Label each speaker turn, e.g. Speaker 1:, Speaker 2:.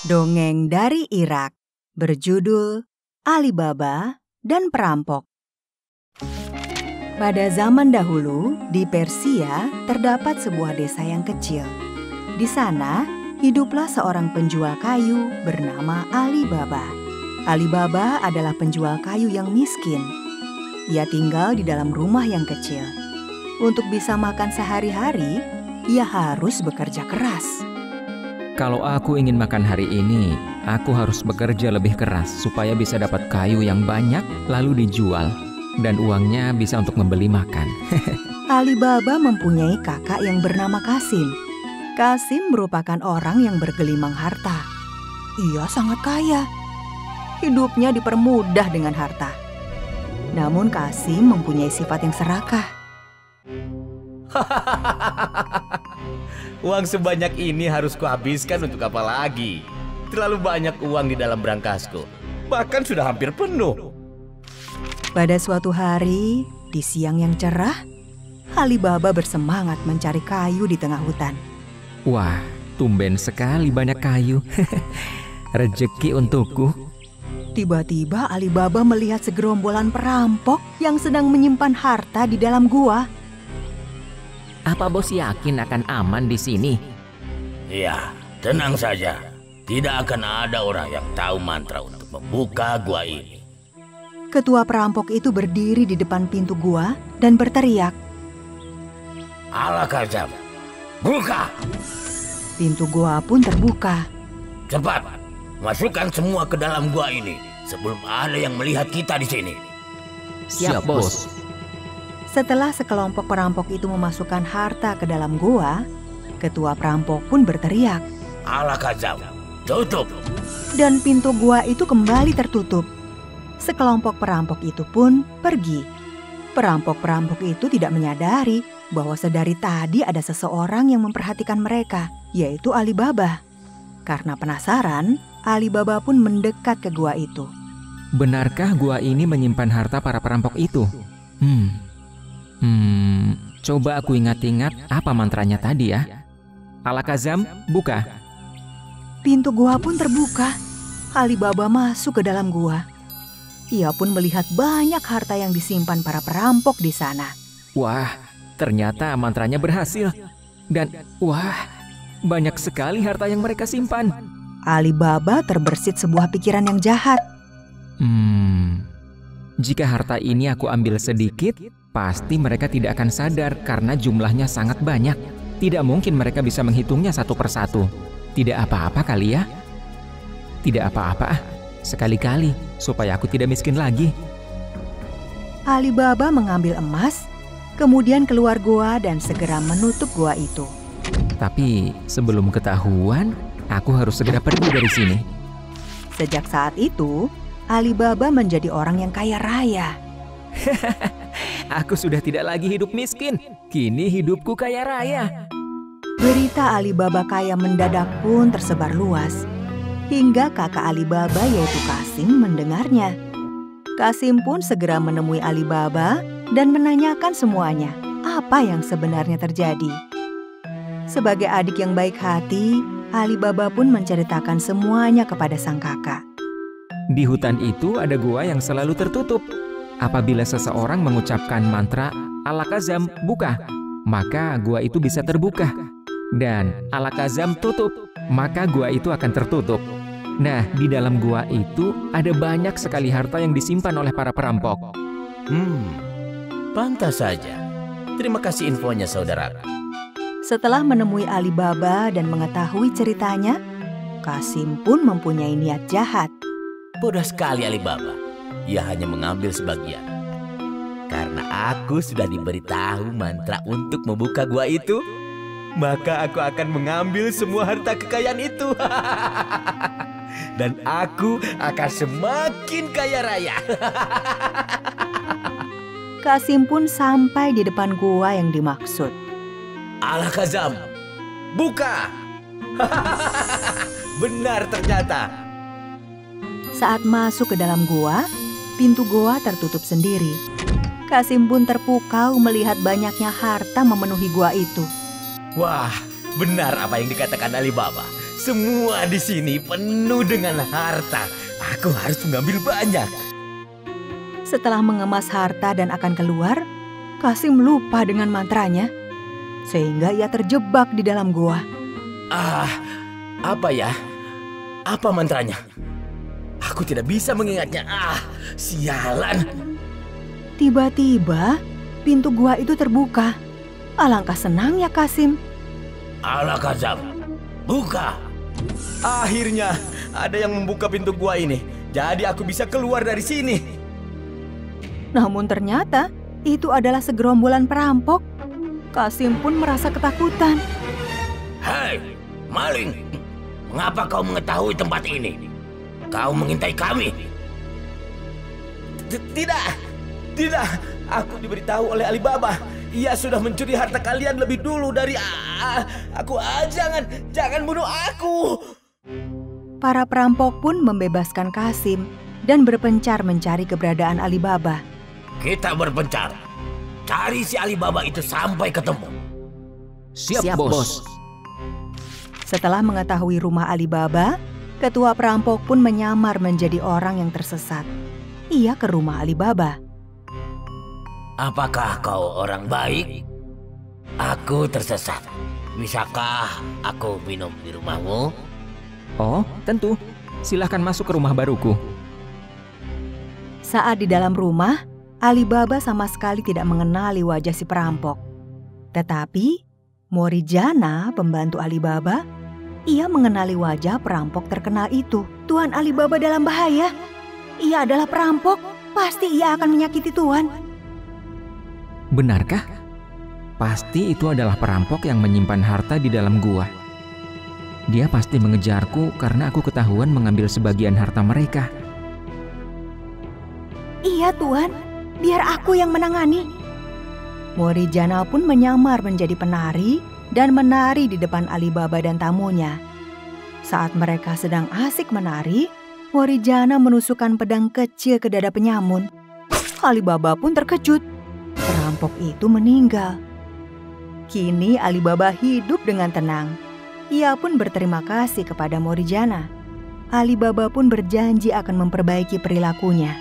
Speaker 1: Dongeng dari Irak berjudul Alibaba dan Perampok. Pada zaman dahulu, di Persia terdapat sebuah desa yang kecil. Di sana, hiduplah seorang penjual kayu bernama Alibaba. Alibaba adalah penjual kayu yang miskin. Ia tinggal di dalam rumah yang kecil. Untuk bisa makan sehari-hari, ia harus bekerja keras.
Speaker 2: Kalau aku ingin makan hari ini, aku harus bekerja lebih keras supaya bisa dapat kayu yang banyak lalu dijual. Dan uangnya bisa untuk membeli makan.
Speaker 1: Alibaba mempunyai kakak yang bernama Kasim. Kasim merupakan orang yang bergelimang harta. Ia sangat kaya. Hidupnya dipermudah dengan harta. Namun Kasim mempunyai sifat yang serakah.
Speaker 3: Uang sebanyak ini harus kuhabiskan untuk apa lagi? Terlalu banyak uang di dalam berangkasku. Bahkan sudah hampir penuh.
Speaker 1: Pada suatu hari, di siang yang cerah, Alibaba bersemangat mencari kayu di tengah hutan.
Speaker 2: Wah, tumben sekali banyak kayu. Rezeki untukku.
Speaker 1: Tiba-tiba Alibaba melihat segerombolan perampok yang sedang menyimpan harta di dalam gua.
Speaker 2: Apa bos yakin akan aman di sini?
Speaker 4: Ya, tenang saja. Tidak akan ada orang yang tahu mantra untuk membuka gua ini.
Speaker 1: Ketua perampok itu berdiri di depan pintu gua dan berteriak.
Speaker 4: Al-Kazam, buka!
Speaker 1: Pintu gua pun terbuka.
Speaker 4: Cepat, masukkan semua ke dalam gua ini sebelum ada yang melihat kita di sini.
Speaker 2: Siap, bos.
Speaker 1: Setelah sekelompok perampok itu memasukkan harta ke dalam gua, ketua perampok pun berteriak.
Speaker 4: Al-Kazam, tutup!
Speaker 1: Dan pintu gua itu kembali tertutup. Sekelompok perampok itu pun pergi. Perampok-perampok itu tidak menyadari bahwa sedari tadi ada seseorang yang memperhatikan mereka, yaitu Alibaba. Karena penasaran, Alibaba pun mendekat ke gua itu.
Speaker 2: Benarkah gua ini menyimpan harta para perampok itu? Coba aku ingat-ingat apa mantranya tadi ya. Al-Kazam, buka.
Speaker 1: Pintu gua pun terbuka. Alibaba masuk ke dalam gua. Ia pun melihat banyak harta yang disimpan para perampok di sana.
Speaker 2: Wah, ternyata mantranya berhasil. Dan wah, banyak sekali harta yang mereka simpan.
Speaker 1: Alibaba terbersit sebuah pikiran yang jahat.
Speaker 2: Jika harta ini aku ambil sedikit, pasti mereka tidak akan sadar karena jumlahnya sangat banyak. Tidak mungkin mereka bisa menghitungnya satu persatu. Tidak apa-apa kali ya? Tidak apa-apa. Sekali-kali, supaya aku tidak miskin lagi.
Speaker 1: Alibaba mengambil emas, kemudian keluar gua dan segera menutup gua itu.
Speaker 2: Tapi sebelum ketahuan, aku harus segera pergi dari sini.
Speaker 1: Sejak saat itu, Alibaba menjadi orang yang kaya raya.
Speaker 2: Aku sudah tidak lagi hidup miskin. Kini hidupku kaya raya.
Speaker 1: Berita Alibaba kaya mendadak pun tersebar luas. Hingga kakak Alibaba yaitu Kasim mendengarnya. Kasim pun segera menemui Alibaba dan menanyakan semuanya apa yang sebenarnya terjadi. Sebagai adik yang baik hati, Alibaba pun menceritakan semuanya kepada sang kakak.
Speaker 2: Di hutan itu ada gua yang selalu tertutup. Apabila seseorang mengucapkan mantra Al-Kazam, buka, maka gua itu bisa terbuka. Dan Al-Kazam, tutup, maka gua itu akan tertutup. Nah, di dalam gua itu ada banyak sekali harta yang disimpan oleh para perampok.
Speaker 4: Pantas saja. Terima kasih infonya, saudara.
Speaker 1: Setelah menemui Alibaba dan mengetahui ceritanya, Kasim pun mempunyai niat jahat.
Speaker 4: Bodoh sekali Alibaba. Ia hanya mengambil sebagian. Karena aku sudah diberitahu mantra untuk membuka gua itu, maka aku akan mengambil semua harta kekayaan itu. Dan aku akan semakin kaya raya.
Speaker 1: Kasim pun sampai di depan gua yang dimaksud.
Speaker 4: Al-Kazam, buka! Benar ternyata.
Speaker 1: Saat masuk ke dalam gua, pintu gua tertutup sendiri. Kasim pun terpukau melihat banyaknya harta memenuhi gua itu.
Speaker 4: Wah, benar apa yang dikatakan Alibaba. Semua di sini penuh dengan harta. Aku harus mengambil banyak.
Speaker 1: Setelah mengemas harta dan akan keluar, Kasim lupa dengan mantranya, sehingga ia terjebak di dalam gua.
Speaker 4: Apa ya? Apa mantranya? Aku tidak bisa mengingatnya. Sialan.
Speaker 1: Tiba-tiba, pintu gua itu terbuka. Alangkah senangnya Kasim.
Speaker 4: Alakazam, buka.
Speaker 3: Akhirnya ada yang membuka pintu gua ini. Jadi aku bisa keluar dari sini.
Speaker 1: Namun ternyata itu adalah segerombolan perampok. Kasim pun merasa ketakutan.
Speaker 4: Hei, maling. Mengapa kau mengetahui tempat ini? Kau mengintai kami?
Speaker 3: Tidak. Aku diberitahu oleh Alibaba. Ia sudah mencuri harta kalian lebih dulu dari aku. Jangan bunuh aku.
Speaker 1: Para perampok pun membebaskan Kasim dan berpencar mencari keberadaan Alibaba.
Speaker 4: Kita berpencar. Cari si Alibaba itu sampai ketemu.
Speaker 2: Siap, bos.
Speaker 1: Setelah mengetahui rumah Alibaba, ketua perampok pun menyamar menjadi orang yang tersesat. Ia ke rumah Alibaba.
Speaker 4: Apakah kau orang baik? Aku tersesat. Bisakah aku minum di rumahmu?
Speaker 2: Oh, tentu. Silahkan masuk ke rumah baruku.
Speaker 1: Saat di dalam rumah, Alibaba sama sekali tidak mengenali wajah si perampok. Tetapi, Morijana, pembantu Alibaba, ia mengenali wajah perampok terkenal itu. Tuan Alibaba dalam bahaya. Ia adalah perampok. Pasti ia akan menyakiti Tuan.
Speaker 2: Benarkah? Pasti itu adalah perampok yang menyimpan harta di dalam gua. Dia pasti mengejarku karena aku ketahuan mengambil sebagian harta mereka.
Speaker 1: Iya Tuan, biar aku yang menangani. Morijana pun menyamar menjadi penari dan menari di depan Alibaba dan tamunya. Saat mereka sedang asik menari, Morijana menusukkan pedang kecil ke dada penyamun. Alibaba pun terkejut. Perampok itu meninggal. Kini Alibaba hidup dengan tenang. Ia pun berterima kasih kepada Morijana. Alibaba pun berjanji akan memperbaiki perilakunya.